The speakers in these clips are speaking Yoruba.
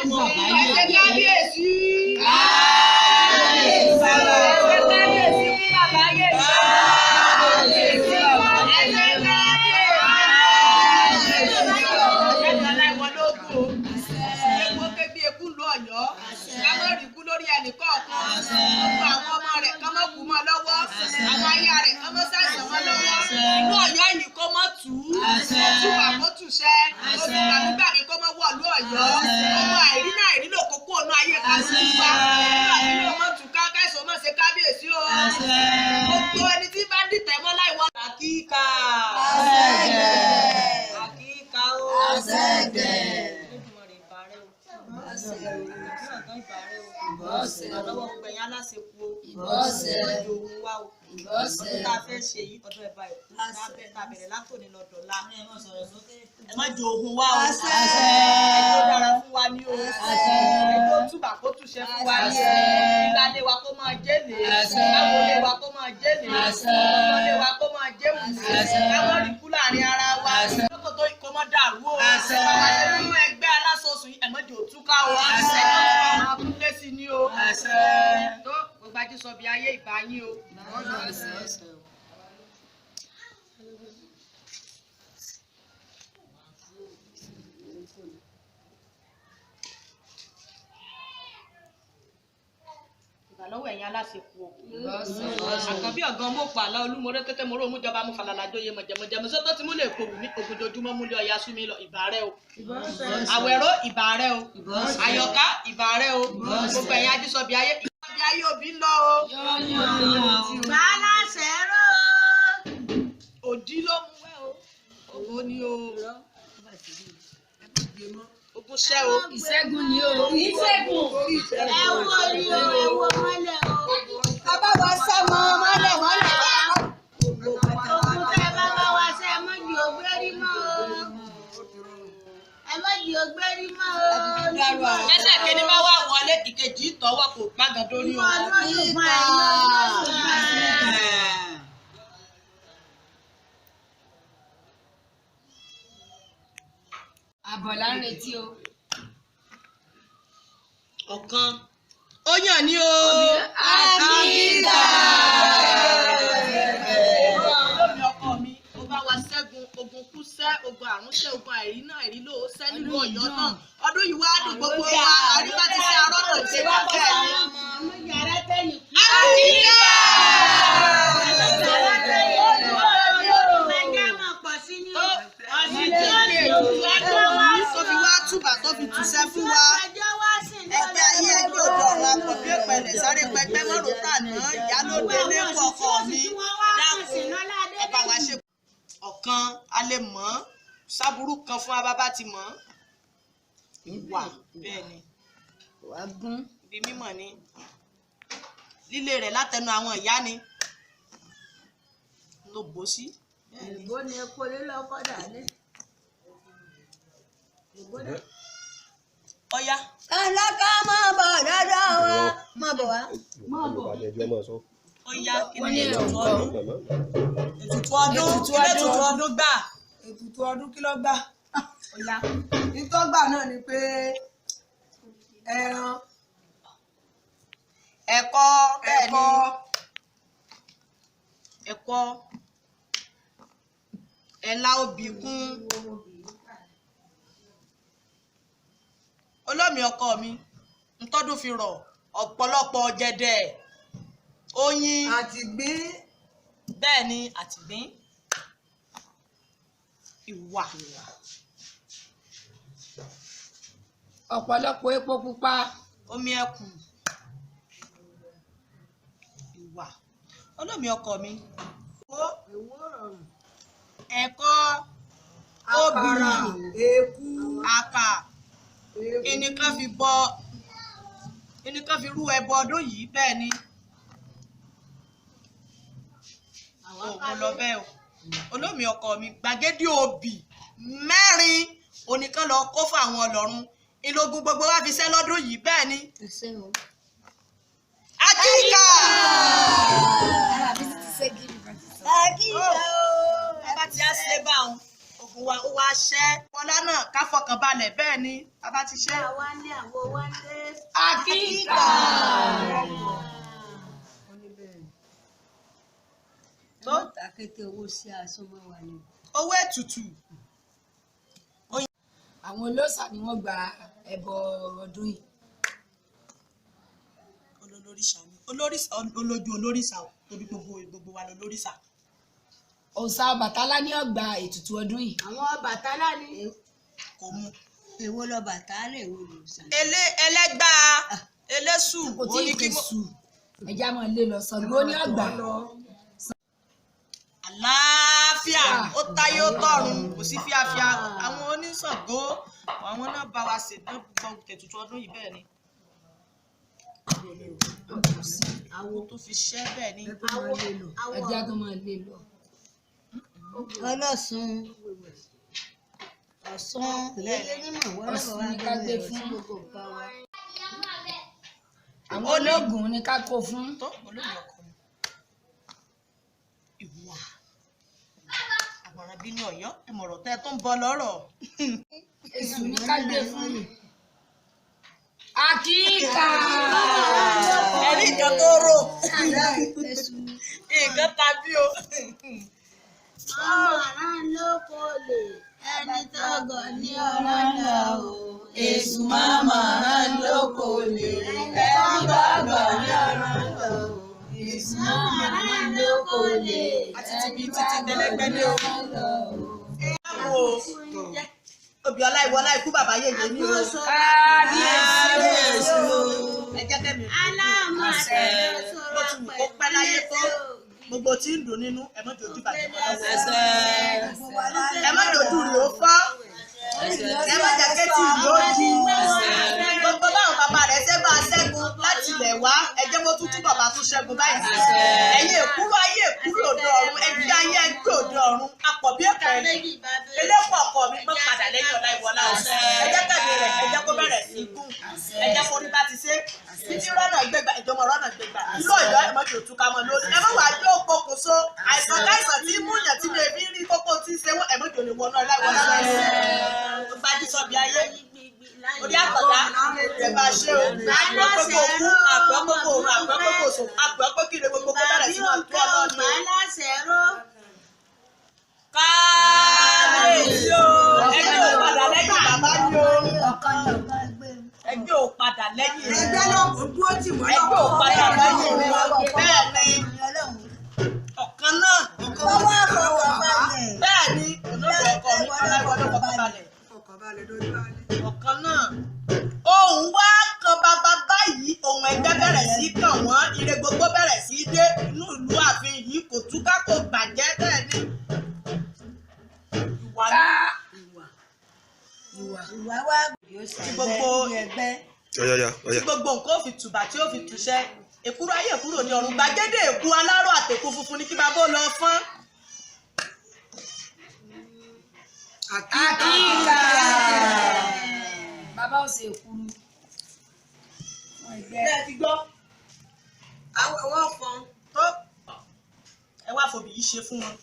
kábíyèsí. Lórí ẹnì kọ̀ọ̀kan gbogbo àwọn ọmọ rẹ̀ kọ́ mọ́ kú mọ́ lọ́wọ́ àwọn aya rẹ̀ kọ́ mọ́ ṣàìsàn mọ́ lọ́wọ́ inú Ọ̀yọ́ yìí kó mọ́ tù ú túbà kó tùṣẹ́ oṣù gbàgbé kó mọ́ wọ̀lú Ọ̀yọ́ ọmọ àìrí náà ìrí lò kókó ònú ayé kan sí wa àbí ló mọ́ tù ká káìsàn mọ́ ṣe kábíyèsí o gbogbo ẹni tí bá dìtẹ̀ mọ́ láì wọ́n. Àkíkà àkíkà o ìbọ̀sẹ̀ lọ́wọ́ gbẹ̀yìn aláṣepọ̀ ìbọ̀sẹ̀ ohun wa o ọdún tá a fẹ́ ṣe yìí ọdún ẹ̀bá ẹ̀kú tá a bẹ̀rẹ̀ látòní lọ́dọ̀ọ́lá ẹ má jẹ ohun wa o ẹjọ́ dára fún wa ní o ẹjọ́ túbà kó túṣẹ́ fún wa ní ìgbàlẹ̀ wa kó máa jẹ́lẹ̀ láwọlé wa kó máa jẹ́lẹ̀ ọmọlé wa kó máa jẹ́mùsẹ̀ káwọn rí kú láàrin ara wa lókò tó kó mọ́ dàrú o nínú ẹgbẹ́ aláṣọṣù ẹ̀mọ́jọ òtúká o àkúndé sí ni o tó gbogbo ajé sọ bí ayé ìbá yín o. Ìbàlọ́wọ́ ẹ̀yin aláṣepọ̀ àkànbí ọ̀gán mọ̀ pa àlá olúmọ̀rẹ́ tẹ́tẹ́ mọ́rọ́ òmùjọba mú falàlájọ́ yé mọ̀jẹ̀mọ̀jẹ̀mọ̀ sọ́tọ́ tí mo lè kowù ní ògùdójúmọ́ múlẹ̀ ọ̀yà súnmi lọ ìbàrẹ́ o àwẹ̀rọ ìbàrẹ́ o àyọ̀ká ìbàrẹ́ o gbogbo ẹ̀yin ajísọ̀bí ayé ìbí ayé òbí ń lọ o. Bàálàṣẹ rọ òdí ló mú wẹ́ o òun ni o ogun ṣẹ́ o ìṣẹ́gun ni o ìṣẹ́gun ẹ̀wọ̀ ni o ẹ̀wọ̀ mọ́lẹ̀ o abáwọ̀ sẹ́mọ̀ mọ́lẹ̀ mọ́lẹ̀ ogun tẹ́ bàbá wa sẹ́ mọ́jì ògbérí mọ́ ẹ mọ́jì ògbérí mọ́ o. ẹsẹ̀ kìíní bá wà wọlé ìkejì tọwọ́ kò gbàgàn dórí o. Àbọ̀lá ń retí o. Ọ̀kan. Ó yàn ní o. Àkíkà. Olómi ọkọ mi, ó bá wa ṣẹ́gun ogun kú sẹ́, ogun àrùn sẹ́, ogun àìrí náà àìrí ló sẹ́ nílùú Ọ̀yọ́ náà. Ọdún yìí wá dùn gbogbo wa, àríwá ti ṣe arọ́nà ìṣe wá bẹ́ẹ̀ ni. Àkíkà. Túbà tó fi túṣẹ́ fún wa ẹgbẹ́ ayé ẹgbẹ́ òde ọ̀rọ̀ akọ̀bí ìpẹ̀lẹ̀ sáré pẹpẹ mọ́rùn tàná ìyálóde lẹ́kọ̀ọ́ ọkọ mi dákun ẹ bá wa ṣe ọ̀kan a lè mọ̀ sábúrú kan fún abábá ti mọ̀ ìwà bẹ́ẹ̀ ni ibi mímọ̀ ni líle rẹ̀ látẹnu àwọn ìyá ni ló bó sí. Ìbò ni epo lílọ́kọ̀ dálé. Ọya. Alága máa bọ̀ dáadáa wa. Máa bọ̀ wá. Máa bọ̀. Ọya kí ni ètùtù ọdún? Ètùtù ọdún gbà. Ètùtù ọdún kí ló gbà? Ọya. Ìtọ́ gbà náà ni pé ẹran. Ẹ̀kọ́ bẹ́ẹ̀ ni. Ẹ̀kọ́. Ẹ̀la obì kún. Olómi ọkọ mi ntọ́dún fi rọ̀ ọ̀pọ̀lọpọ̀ ọ̀gẹ̀dẹ̀ oyin àtìgbín bẹ́ẹ̀ ni àtìgbín ìwà ọ̀pọ̀lọpọ̀ epo pupa omi ẹkùn ìwà olómi ọkọ mi ẹ̀kọ́ obì eku àkà ẹnìkan fi rú ẹbọ ọdún yìí bẹ́ẹ̀ ni òun lọ bẹ́ẹ̀ o olómi ọkọ mi gbàgede obì mẹ́rin oníkan lọ kó fún àwọn ọlọ́run ìlógún gbogbo wa fi ṣẹ́ lọ́dún yìí bẹ́ẹ̀ ni. Àkíkà. Àkíkà o ẹ bá ti á ṣe báwọn ogun wa ó wá ṣẹ́ Fọlá náà ká fọkàn balẹ̀ bẹ́ẹ̀ ni bàbá ti ṣe. àwa ní àwo wá dé. Àkíkà. tó takété owó sí àsomọ́ wa ni. Owó ètùtù. Àwọn olóòṣà ni wọ́n gba ẹbọ ọdún yìí. Olórìṣà ni olójú olórìṣà torí gbogbo wa lolórìṣà. Òòṣà Ọbàtálá ni ó gba ètùtù ọdún yìí. Àwọn Ọbàtálá ni. Kò mú. Èwo l'Ọbàtálá èwo l'Òòṣà. Ẹlẹ́gbà Elésù. Kò tí ì fi sù. Ẹja máa lé lọ Ṣàngó ní ọgbà. Àlàáfíà ó táyé ó tọ̀run kò sí fíafíà àwọn oníṣàngó àwọn náà bá wa ṣètùtù ọdún yìí bẹ́ẹ̀ ni. Àwọn tó fi ṣẹ́ bẹ́ẹ̀ ni. Ẹja tó máa lé lọ. Ọlọ́sùn Ọ̀ṣun Ọ̀ṣun ni ká gbé fún. Àwọn ológun ni ká kó fún. Ológun ọkọ mi. Ìwà àmọ̀ràn bí ní Ọ̀yọ́ ẹ̀mọ̀rọ̀ tẹ́ tó ń bọ̀ lọ́rọ̀. Èṣù ni ká gbé fún. Àkíkà. Ẹ̀rí nǹkan tó rò. Nǹkan tàbí o. Ọmọràn ló kò lè ẹni tó gọ̀ ní ọ̀rọ̀ náà o. Èṣù mọ̀ràn ló kò lè ẹni tó gọ̀ ní ọ̀rọ̀ náà o. Èṣù mọ̀ràn ló kò lè Àti títí tẹ́lẹ́gbẹ́lẹ́ o. Obì ọlá ìwọlá ikú bàbá yèyé ní o. Kábíyèsí o. Ẹ jẹ́ kẹ́mi. Aláàmọ̀ àtẹ̀lẹ́ sọ̀rọ̀ pẹ̀lú ó pẹ́ láyé tó gbogbo tí ń dùn nínú ẹ má dojú bàjẹ́ mọ́ lọ́wọ́. Ẹ má dojú rè ó fọ́. Ẹ má jẹ́ kétì ló di. Gbogbo báwọn bàbá rẹ̀ ṣe bá ṣẹ́gun láti ilẹ̀ wá ẹ jẹ́ kó tútù bàbá tún ṣẹ́gun báyìí. Ẹ̀yin èkúrò ayé èkúrò òde ọ̀run ẹgbẹ́ ayé ẹgbẹ́ òde ọ̀run apọ̀ bí ẹ̀kọ́ ẹni. Elépo ọkọ mi gbọ́ padà lẹ́yìn ọ̀la ìwọ̀lá ọ̀sẹ̀. Ẹ jẹ́ kẹ́mi rẹ̀ ẹ jẹ́ kó bẹ̀rẹ̀ sí í gùn. Ẹ jẹ́ kó ní bá ti ṣe. Títí rọ́nà gbégbá ìjọba rọ́nà gbégbá. Ìlú Ọ̀yọ́ ẹ má jò tú ká mọ́ lórí. Ẹ má wàá jó pokùnso. Àìsàn káìsàn tí mú yàn tí lè rí kókó tí ń ṣe wọ́n ẹ má jò lè wọnú ọ̀la ìwọ̀lá ọ̀sẹ̀. Gbajú sọ bí ayé. Orí àkọ́dá ẹ bá ṣe o. Àgbẹ̀ gbogbo òkú, àgbẹ̀ gbogbo òru, àgbẹ̀ gbogbo òṣò, àgbẹ̀ gbogbo kíre gbogbo kó bẹ̀rẹ̀ sí máa tó ọlọ́ọ̀ni. Kábíyèsí o. Ẹgbẹ́ ò padà lẹ́yìn bàbá ni o. Ẹgbẹ́ ò padà lẹ́yìn. Ẹgbẹ́ náà kò dúró tì wọ́n. Ẹgbẹ́ ò padà lẹ́yìn. Bẹ́ẹ̀ ni ọ̀kan náà. Bẹ́ẹ̀ ni olóògbé ọkọ mi ọláìwọlé ọkọ balẹ̀. Ọ̀kan náà. Ohun wá kan bàbá báyìí ohun ẹgbẹ́ bẹ̀rẹ̀ sí kàn wọ́n ire gbogbo bẹ̀rẹ̀ sí dé inú ìlú ààfin yìí kò túká kò bàjẹ́ bẹ́ẹ̀ ni. Ìwà wá Tí gbogbo nǹkan ò fi tùbà tí ó fi tùṣẹ́ èkúrò ayé èkúrò ní ọ̀run gbàgede èkú alárò àtẹ̀kù funfun ní kí bàbá ó lọ fọ́n. Àkíkà. Bàbá ò ṣe kúrú. Bẹ́ẹ̀ ti gbọ́. Àwọn kan Tó ẹ wá fòbí yìí ṣe fún wọn.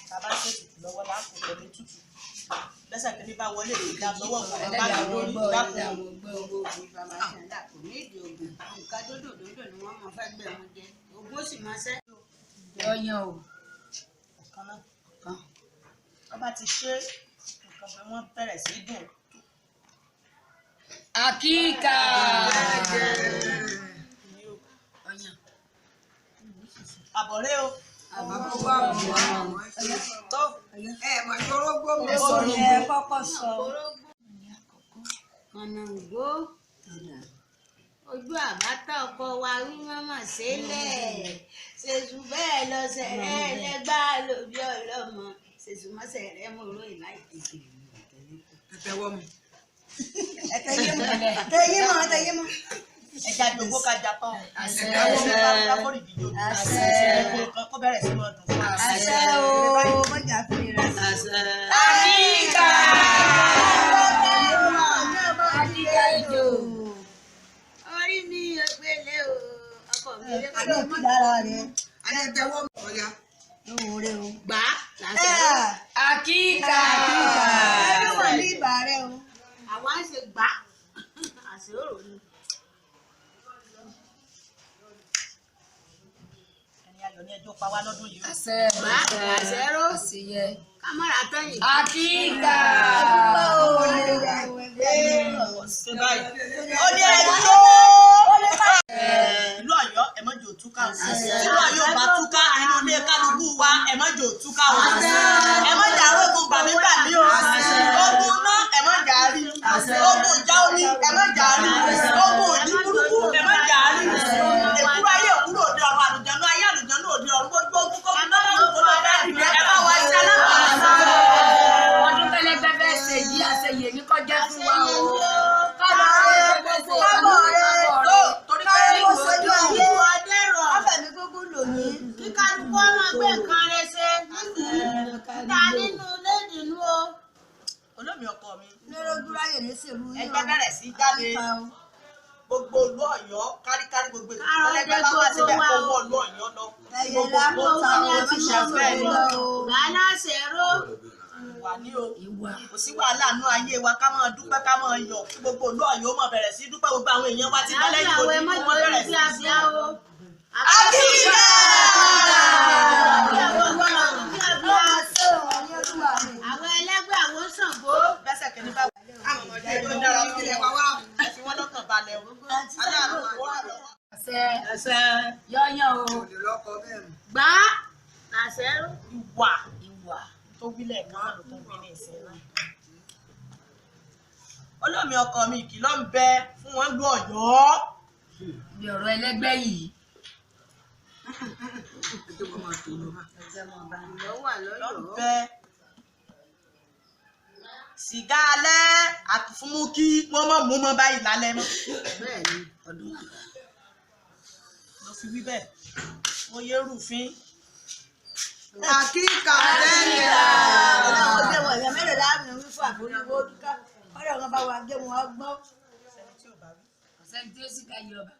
Bàbá ṣe tutù lọ́wọ́ láàpò pẹ̀lú tútù. Lẹ́sẹ̀ kí ní bá wọlé ìdá lọ́wọ́ wọn bá lè lórí ìdáàbò. nǹkan dódòdódò ni wọ́n máa fẹ́ gbẹ̀ wọn jẹ. Ògùn sì máa ṣẹ́. Yọ̀yàn o. Ọ̀kan náà. Wọ́n bá ti ṣe nǹkan pé wọ́n bẹ̀rẹ̀ sí dùn. Àkíkà. Àbọ̀rẹ́ o. Tó mọ̀ ìṣòrógbó mi. Orí ẹ kọ́kọ́ sọ. Kànáńgó ojú àbátà ọkọ wa wí mọ́mọ́ sílẹ̀. Ṣèṣù bẹ́ẹ̀ lọ́sẹ̀ rẹ̀ lẹ́gbà lóbi ọlọ́mọ. Ṣèṣù mọ́sẹ̀ rẹ̀ mọ̀ lóyìn láì tètè. Ẹ̀tẹ̀wọ́ mu. Ẹ̀tẹ̀yé mọ́. ẹja gbogbo kájà tán. Àṣẹ. Láfọ̀rì ìdíjọ́. Àṣẹ. Kó bẹ̀rẹ̀ sí máa dùn. Àṣẹ o. Mọ̀jà fi rẹ̀. Àṣẹ. Àkíkà. Àdìgá ìjò. Orí mi ògbélé o. Ọkọ mi lé kọ́ ló mú dára rẹ̀. Ẹ̀tẹ̀wọ́ mu. Ọ̀ya. Lóhùn rẹ̀ o. Gbà á. ayọ̀ ní ẹjọ́ pa wá lọ́dún yìí. àṣẹrò kámẹ́rà tẹ̀yìn. Akíkà. Ṣé báyìí? Ó ní ẹjọ́. Ìlú Ọ̀yọ́ ẹ má jẹ́ ó túká o. Ìlú Ọ̀yọ́ bá túká inú ilé kálukú wa ẹ má jẹ́ ó túká o. Ẹ má jà rógun gbàmígbàmí o. Ogun náà ẹ má jà rí. Ogun ìjà omi ẹ má jà rí. Ogun òdì burúkú ẹ má jà rí. Èkúrú ayé òkúrò òde ọ̀run àlùjànnú ayé àlùjànnú òde ọ̀run gbogbo ogun kó fi lọ́wọ́ òkú lọ bẹ́ẹ̀ dìde ẹ bá wa ṣe alábàárà. Ọdún tẹ́lẹ̀gbẹ́ fẹ́ ṣe yí àṣeyè ní kọjá fún wa o. Kíkálukú ọmọ gbé nǹkan rẹ ṣe. Ta nínú ilé ìdùnnú o. Olómi ọkọ mi. Ẹgbẹ́ bẹ̀rẹ̀ sí jáde. Gbogbo ìlú Ọ̀yọ́ káríkárí gbogbo ìpínlẹ̀ bá wá síbẹ̀ gbogbo ìlú Ọ̀yọ́ lọ. Gbogbo àwọn tí ṣe bẹ́ẹ̀ lọ. Bàálà ṣèrò. Wà ní o. Kò sí wàhálà nú ayé wa ká máa dúpẹ́ ká máa yọ̀ kí gbogbo ìlú Ọ̀yọ́ máa bẹ̀rẹ̀ sí dúpẹ́ gbogbo àwọn èèyàn wa ti bá lẹ́yìn òní kí wọ́n bẹ̀rẹ̀ sí dúpẹ́. Akíkà! Àwọn ẹlẹ́gbẹ́ àwọn Ṣàngó. Bẹ́sẹ̀ kìíní bá wà. Àwọn ọmọdé ló dára fún ilẹ̀ wa wá. Ẹ fi wọ́n lọ́kàn balẹ̀ o. Aláàánú wọ́n rà lọ́wọ́. Àṣẹ yọ́yàn o. Gbá àṣẹrò. Ìwà tó wílẹ̀ kan ló tó wí ní ìsìn náà. Olómi ọkọ mi ìkìlọ̀ ń bẹ fún wọn lú Ọ̀yọ́. Bí ọ̀rọ̀ ẹlẹ́gbẹ́ yìí. Sìgá alẹ́ àti fún mú kí wọ́n mọ̀ mú mọ́ báyìí lálẹ́ mọ́. Bẹ́ẹ̀ni ọdún ló fi wí bẹ́ẹ̀ mo yé rúfin. Akíkà tẹ́lẹ̀. Ọlọ́run jẹ́ wọ̀ ẹ̀yà mẹ́rin láàmì wí fún àforíwó dúkà. Ọ̀rẹ́ wọn bá wa gé wọn gbọ́. Ọ̀sẹ̀ tí ó sì ká yọ ọba.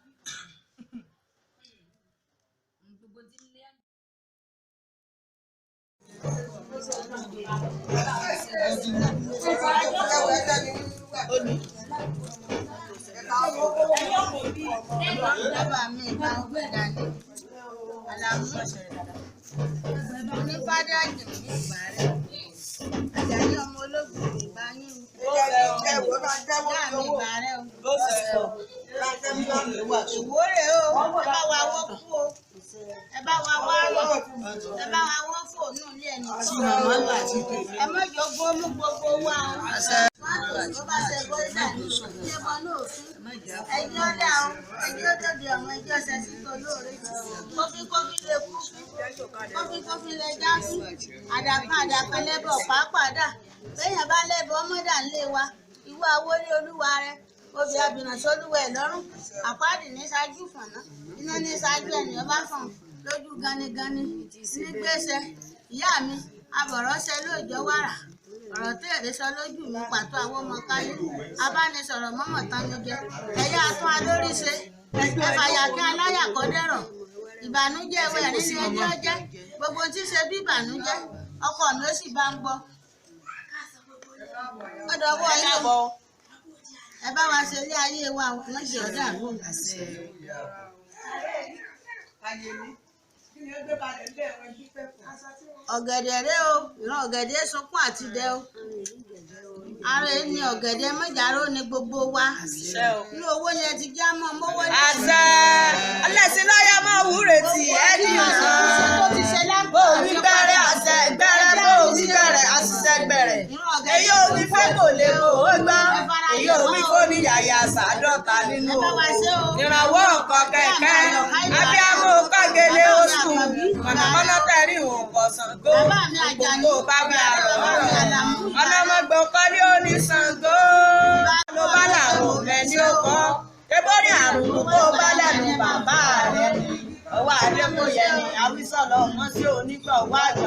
Bàbá mi bá ń gbé dání. Àlàmú onífádé àjèmí ìgbà rẹ̀. Àjàní ọmọ ológun ìgbà yín. Ìyá mi ìgbà rẹ̀ o. Ìwórè o, ẹ bá wa wọ́ kú o. Ẹ bá wa wá lọ. Ẹ bá wa wọ́ fóònù ilé ẹni tí ẹ má jọ gbómú gbogbo wa o. Tó bá ṣe gbóyè ní ẹbọ náà fún. Ẹjọ́ dà o, ẹjọ́ tó di àwọn ẹjọ́ ṣe sí olóore. Kófí lè kú. Kófí lè já sí. Àdàkan lẹ́bọ̀ pàápàá. Béèyàn bá lẹ́bọ̀ ọmọdà ńlé wa. Ìwọ àwọlé olúwa rẹ. Obì abìnrin sólúwẹ̀ lọ́rùn. Àpáàdì ní ṣáájú fọ̀nà. Iná ní ṣáájú ènìyàn bá fọ̀n. Lójú ganigani ní gbèsè. Ìyá mi, abọ̀rọ̀ ṣe lóòjọ́ wàrà. Ọ̀rọ̀ tí èrè sọ lójú mi pàtó àwọn ọmọ káyé. Abánisọ̀rọ̀ mọ́mọ̀ tán ló jẹ. Ẹ̀yà tún alórí ṣe. Ẹ̀fàyà kí aláyà kọ́ dẹ̀rọ̀. Ìbànújẹ́ ìwé ẹ̀rí ni ẹjọ́ jẹ́. Gbogbo tí ṣe bí ìbànújẹ́. Ọkọ mi ó sì bá ń gbọ́. Ọ̀dọ̀ ọwọ́ yín bọ̀. Ẹ bá wa ṣe ilé ayé wa wọ́n jẹ́ ọ̀dà àbò. Ọ̀gẹ̀dẹ̀ rẹ o, ìran ọ̀gẹ̀dẹ̀ sunkún àti dẹ o. Ara ẹ ní ọ̀gẹ̀dẹ̀ mọ́jàró ni gbogbo wa. Ní owó ni ẹ ti já mọ́ mọ́wọ́ ní. Àṣẹ ọlẹ́sìn lọ́yà máa wúre tì ẹ́ ní ọ̀sán. Bó wí bẹ̀rẹ̀ àṣẹ gbẹ̀rẹ̀ bó wí bẹ̀rẹ̀ àṣìṣe gbẹ̀rẹ̀. Èyí ò wí fẹ́ kò lè kó o gbọ́. Èyí ò wí kó ní yàyà sàádọ́ta nínú owó. Ìrànwọ́ ọkọ̀ kẹ̀kẹ́. Abíámọ̀ kọ́gẹ́lé oṣù. Mọ̀nàmọ́ná tẹ̀rí òun kọ̀ Ṣàngó. Gbogbo bá bí àrọ̀ ọ̀rọ̀. Ọlọ́mọgbọ̀n kọ́lé oní Ṣàngó. Ló bá làwọn òmẹ ní ó kọ́. Ebórí àrùn kó bá lẹ́nu bàbá rẹ̀ ni. Ọwọ́ Adékòyẹ ni àwísọ̀lọ́ ọmọ sí onígbọ̀wọ́ àjọ.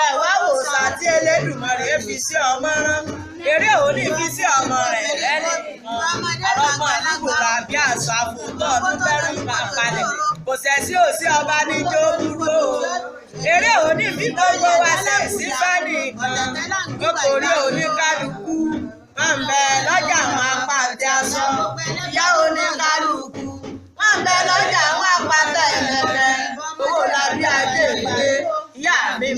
Ẹ wá wòsàn àti Elédùmarè fi sí ọmọ rán. Eré òní fi sí ọmọ rẹ̀ lẹ́nu. Ọlọ́mọ àdúgbò tàbí àṣà fòótọ́ ọdún fẹ́rù ìpàkalẹ̀. Kò sẹ́sí òsí ọba ní jó dúró. Eré òní fi gbogbo wa ṣe sí fẹ́ẹ̀nì kan. Lókòrí oníkálukú. Wọ́n ń bẹ lọ́jà àwọn apàtẹ aṣọ. Ìyá oníkálukú. Wọ́n ń bẹ lọ́jà àwọn apàtẹ ìlẹ̀kẹ̀. Owó làbí ajé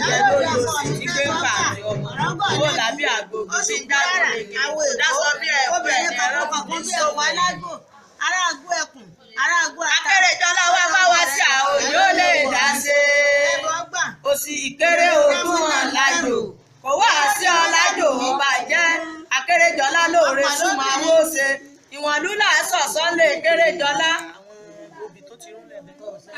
ẹyẹ lórí òsì tí gbé ń bà àti ọmọ owó làbí àgbo kò sí dáàbò lèkè dáṣọ bí ẹ̀kú ẹ̀yẹ rọ́ọ̀kì ní sọ́wọ́ ará àgbo ẹkùn ará àgbo àtà. Akérèjọlá wa bá wá sí àwọn yóò lè dá sí òsì ìkéré ogún wọn lájò kò wá sí ọlájò ọba jẹ́ Akérèjọlá lóore súnmọ́ àwọn òṣè ìwọ̀n lúlà sọ̀sọ́ lè Kérèjọlá.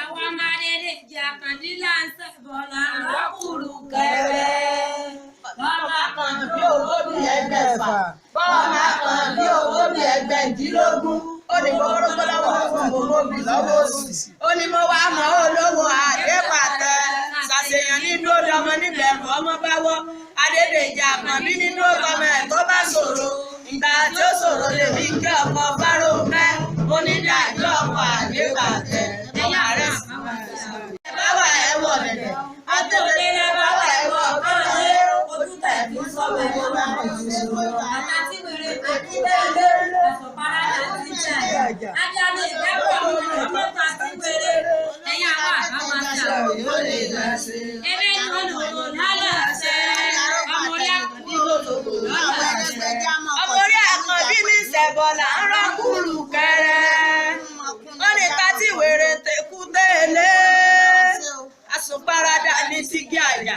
Àwọn ọmọ adédè jẹ́ àkàndínlá ń sẹ̀bọ̀ lára kúrú kẹrẹ́. Bọ́ọ̀mà kan bí owó bí ẹgbẹ̀fà. Bọ́ọ̀mà kan bí owó bí ẹgbẹ̀dínlógún. Ó ní mo rọ́gbọ́ lọ́wọ́ fún gbogbo mi lọ́wọ́ òsì. Ó ní mo wá mọ́ olówó àdépàtẹ. Ṣàṣeyàn nínú ọmọ níbẹ̀rù ọmọ bá wọ́. Adédèjì àkànbí nínú ọmọ ẹ̀ tó bá ṣòro. Ìgbà tí ó ṣòro lè fi kí ọkọ̀ bárò mẹ́. Onídàájọ́ ọkọ̀ àdépàtẹ. Ẹ̀yà rẹ̀ sì báwa ẹ̀ wọ̀ dẹ̀dẹ̀. Àtẹ̀wé báwa ẹ̀ wọ̀ kọ́lé. Ojú tẹ̀ fún sọ́wọ́ ẹ̀ wọ́n máa ń ṣòro. Àtàtì wèrè tó kí tẹ́lẹ̀. Ẹ̀sọ̀ parada ti jẹ́. Ajáde ìdẹ́pọ̀ ọmọ ìjọba ti wèrè. Ẹ̀yà wà báwa ti àwọn yóò lè dá sí. Ebe ìkọlù lálàṣẹ. Ọmọ orí àkànbí ní ìṣẹ̀bọ̀ là ń rọ́kùrù kẹrẹ. Ó ní ká tí wèrè tẹ̀kú tẹ́lẹ̀. Àsùnparadà ní sígí àjà.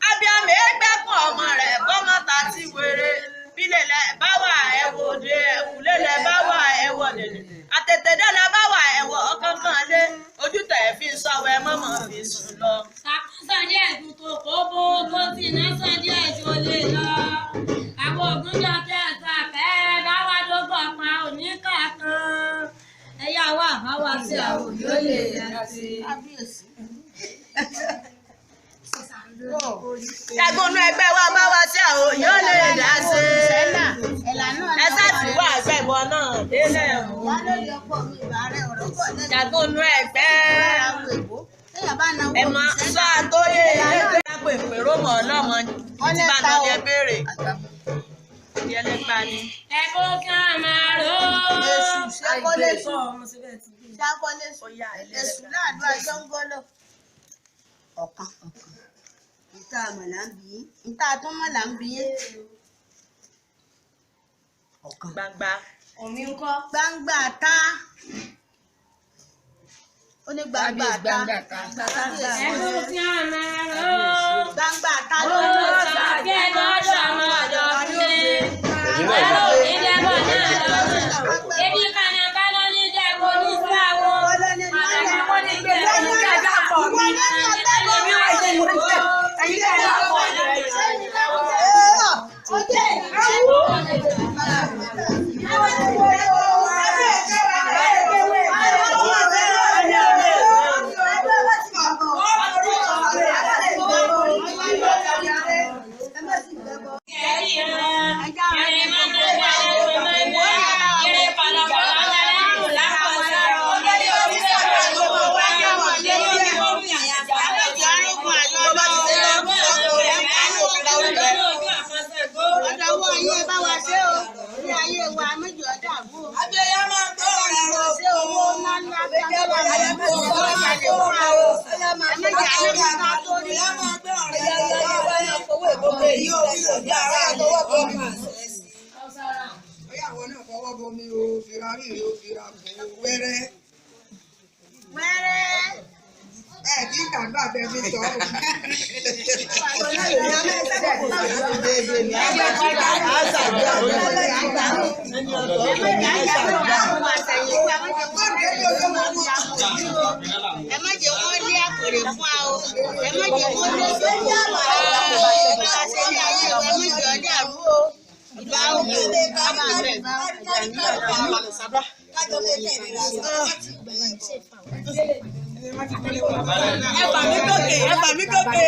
Abíámẹ́ ẹgbẹ́kùn ọmọ rẹ̀ bọ́mọ́ta tí wèrè. Bílẹ̀lẹ̀ bá wà ẹ̀wọ̀ òde ẹ̀kúlẹ̀lẹ̀ bá wà ẹ̀wọ̀ dẹ̀dẹ̀. Àtẹ̀tẹ̀dẹ́lẹ̀ bá wà ẹ̀wọ̀ ọ̀kánkán lé. Ojú tẹ̀ fi sọ̀wọ́ ẹ mọ́mọ́ fi sùn lọ. Sàn díẹ̀ ju tó kó bó tó sì ná sàn díẹ̀ ju olè lọ. Àwọn ògúnjọ tẹ̀ sàfẹ́ bá wà dógbò pa oníkà kan. Ẹ̀yà wà bá wà sí àwọn yóò lè yá sí. Ẹgbọ́nú ẹgbẹ́ wa bá wá sí àwọn yóò lè dá sí. Ẹ sáàtì wà àgbẹ̀bọ náà délẹ̀ mú. Ẹgbọ́nú ẹgbẹ́ ẹ máa sọ àtọ́yé ẹgbẹ́ lápò ìpèrò mọ̀ ọlọ́mọ tí bá tó yẹ béèrè. Ẹlẹ́gbà ni. Ẹ̀kọ́ kan máa rò ó. Ṣàkọlé sùn. Èṣù láàdú àjọngọ́lọ̀. Ọ̀kan. Ìta àmàlà ń bí yín. Ìta àtúmọ̀là ń bí yín. Ọ̀kan. Gbangba. Omi ń kọ́. Gbangba ta. Ó ní gbangba ta. Ẹ̀kọ́ kan máa rò ó. Gbangba ta ló Ó ń lọ. sàkẹ́ lọ́dọ̀ ọmọ ọ̀dọ́ sílé. Ẹ̀rọ ìdẹ́bọ̀ náà lọ́dọ̀. Ebi kànáà bá lọ ní ìdẹ́bọ̀ ní sáwọ́. Àtàkùn ní ìgbésẹ̀ ní ìjọba pọ̀ mí. Ẹ̀mí wà ṣe ìwé. Ẹ̀yìn kànáà pọ̀ ní ẹ má jẹ́ wọ́n lé àpèrè fún wa o. Ẹ má jẹ́ wọ́n lé sókè fún wa o. Ìgbà sẹ́yìn ayé wa ẹ má jẹ́ ọjà rú o. Ìgbà òkè bàbá rẹ̀ bá ọjà ní ọ̀la sábà. Ẹ bà mí gòkè, ẹ bà mí gòkè.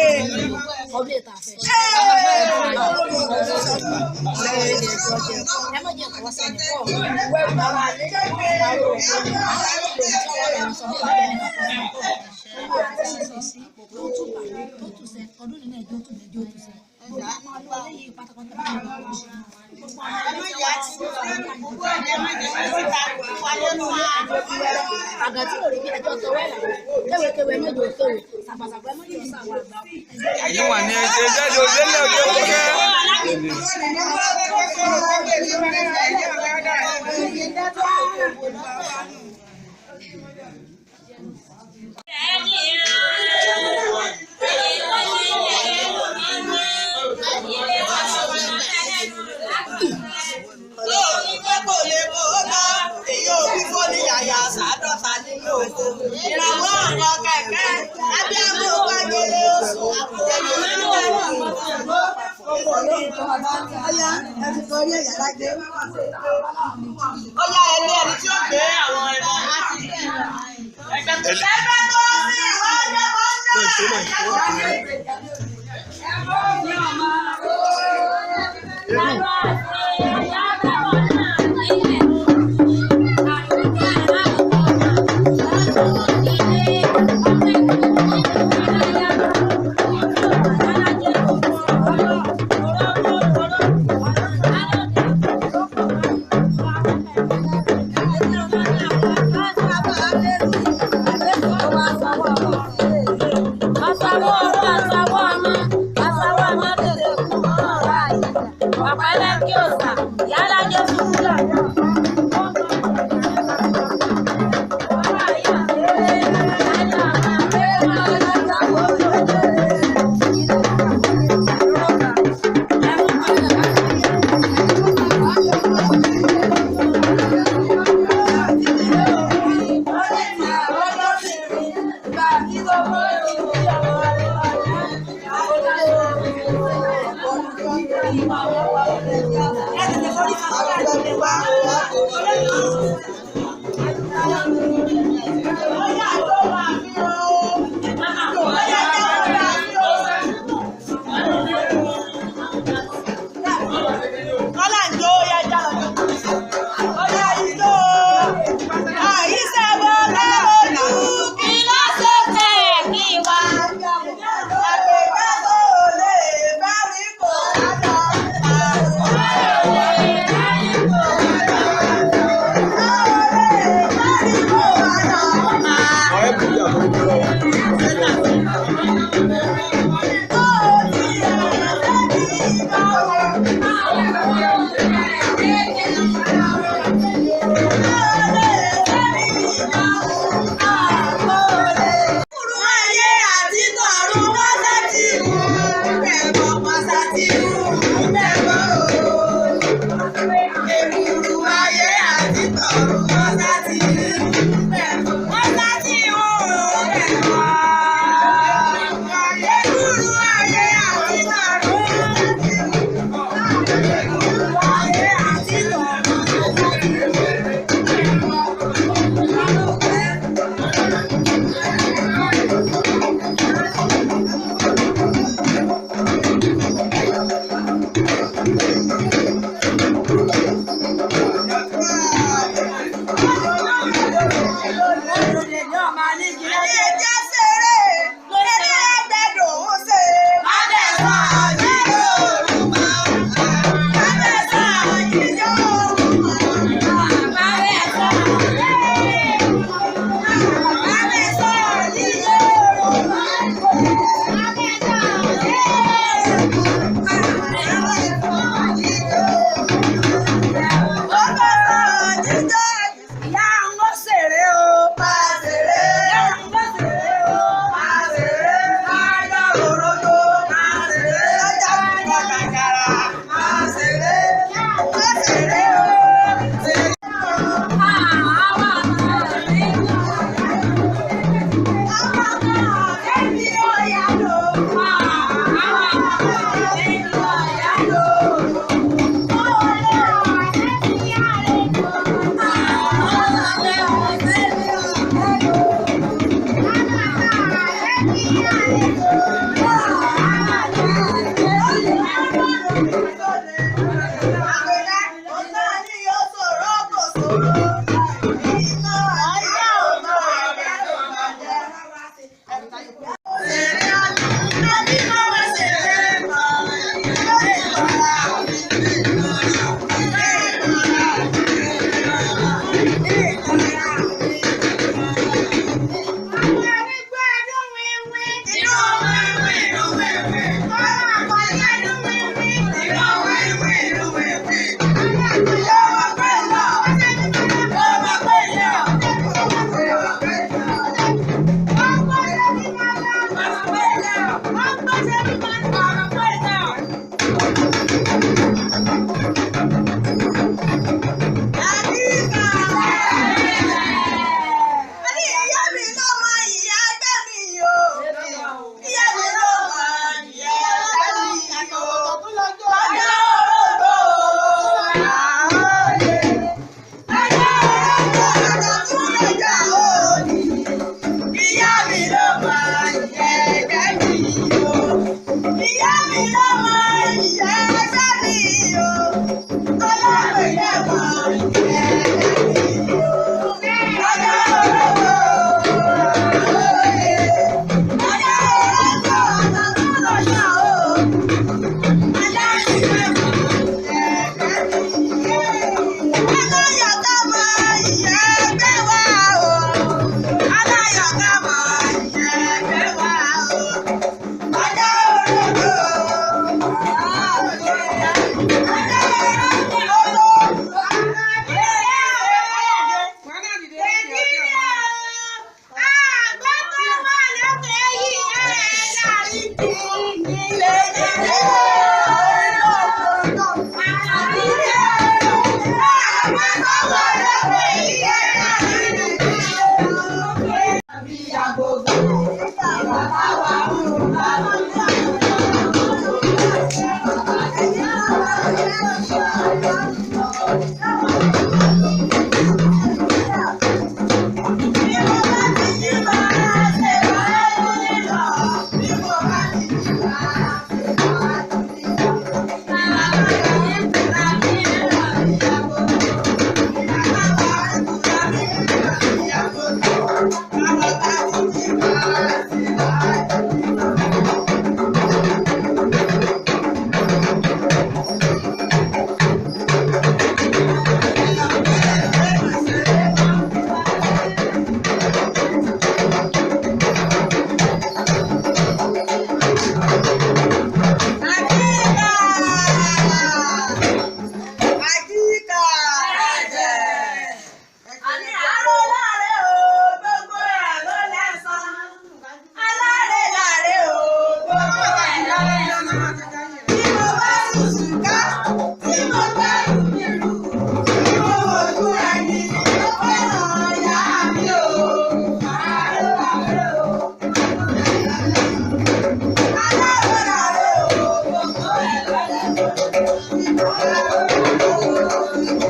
Thank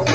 you.